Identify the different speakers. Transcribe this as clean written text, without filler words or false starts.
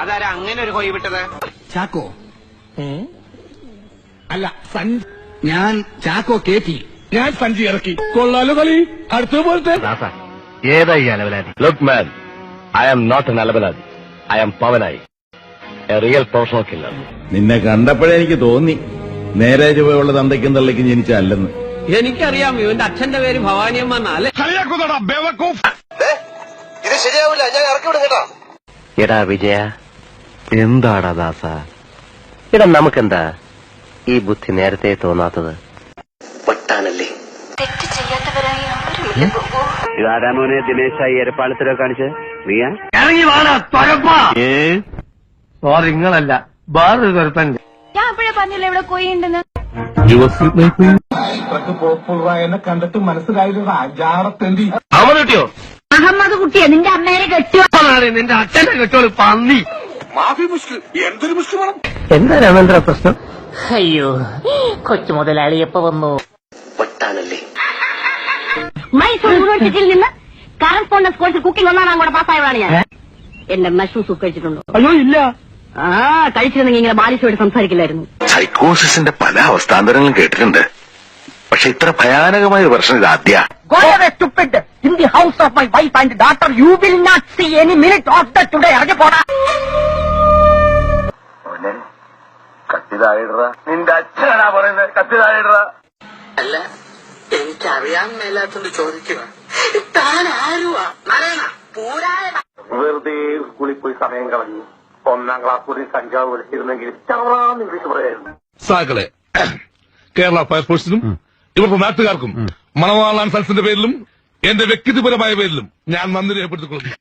Speaker 1: അതാരാ അങ്ങനെ ഒരു കോഴി വിട്ടത്?
Speaker 2: ചാക്കോ അല്ല ഞാൻ ചാക്കോ കേറ്റി, ഞാൻ സഞ്ചി ഇറക്കി. കൊള്ളാലോ കളി. അടുത്ത പോലത്തെ
Speaker 3: ഏതായി അലവലാതി? Look man, I am not an അലവലാതി, I am Pavanayi, a real professional killer.
Speaker 4: നിന്നെ കണ്ടപ്പോഴേ എനിക്ക് തോന്നി നേരെ ചുവയുള്ള തന്തയ്ക്കും തള്ളിക്കും ജനിച്ചല്ലെന്ന്.
Speaker 1: എനിക്കറിയാം, ഇവന്റെ അച്ഛന്റെ പേര് ഭവാനിയമ്മ.
Speaker 5: ഇത് ശരിയാവില്ല, ഞാൻ ഇറക്കി വിടും കേട്ടോ.
Speaker 3: എടാ വിജയ, എന്താടാ ദാസ, എടാ നമുക്കെന്താ ഈ ബുദ്ധി നേരത്തെ തോന്നാത്തത്?
Speaker 5: പൊട്ടാണല്ലേ.
Speaker 6: തെറ്റ് ചെയ്യാത്തവരായി ആരുമില്ല.
Speaker 3: ഇതാരാമോനെ ദിനേശായി എരപ്പാളത്തിലോ കാണിച്ച് നീയാ?
Speaker 1: നിങ്ങളല്ല, വേറൊരു കുഴപ്പമുണ്ട്.
Speaker 6: ഞാൻ അപ്പോഴേ പറഞ്ഞില്ല ഇവിടെ കോഴിയുണ്ടെന്ന്.
Speaker 2: എന്നെ കണ്ടിട്ട് മനസ്സിലായില്ല. ജാടത്തെണ്ടി
Speaker 3: അവൻ കിട്ടിയോ?
Speaker 6: അഹമ്മദ് കുട്ടിയെ നിന്റെ അമ്മേനെ കെട്ടിയോ?
Speaker 1: നിന്റെ അച്ഛനെ കെട്ടോളൂ പന്നി.
Speaker 2: മാഫി മുഷ്കിൽ. എന്തൊരു മുഷ്കിൽ വേണം.
Speaker 1: എന്താ രാമേന്ദ്ര പ്രശ്നം?
Speaker 7: അയ്യോ, കൊച്ചു മുതലാളി എപ്പോ വന്നു?
Speaker 5: പൊട്ടാണല്ലേ.
Speaker 6: മൈസൂർ യൂണിവേഴ്സിറ്റിയിൽ നിന്ന് കറസ്പോണ്ടൻസ് കോഴ്സിൽ കുക്കിംഗ് ഒന്നാം കൂടെ പാസ്സായവളാണ് ഞാൻ. എന്റെ മഷ്റൂം സൂപ്പ് കഴിച്ചിട്ടുണ്ടോ?
Speaker 1: അയ്യോ ഇല്ല.
Speaker 6: കഴിച്ചിരുന്നെങ്കിൽ ഇങ്ങനെ ബാലിശോട് സംസാരിക്കില്ലായിരുന്നു.
Speaker 5: സൈക്കോസിന്റെ പല അവസ്ഥാന്തരങ്ങളും കേട്ടിട്ടുണ്ട്, പക്ഷെ ഇത്ര ഭയാനകമായ ഒരു പ്രശ്നം ഇത് ആദ്യ.
Speaker 7: In the house of my wife and daughter, you will not see any minute of that today. ഇറങ്ങി പോടാ.
Speaker 5: കത്തിതായിട നിന്റെ അച്ഛനാ പറയുന്നത്. കത്തിതായിട
Speaker 7: അല്ല, എനിക്കറിയാൻ മേലാത്തോണ്ട് ചോദിക്കുക. താൻ ആരുവാ?
Speaker 5: വെറുതെ സ്കൂളിൽ പോയി സമയം കളഞ്ഞു. 1ാം ക്ലാസ് കൂടി കഞ്ചാവ് വിളിച്ചിരുന്നെങ്കിൽ ചവറാന്ന് ഇംഗ്ലീഷ് പറയായിരുന്നു.
Speaker 8: സാക്കളെ, കേരള ഫയർഫോഴ്സിനും ഇവരുടെ നാട്ടുകാർക്കും മണവാളാൻ സൽസിന്റെ പേരിലും എന്റെ വ്യക്തിപരമായ പേരിലും ഞാൻ നന്ദി രേഖപ്പെടുത്തിക്കൊള്ളുന്നു.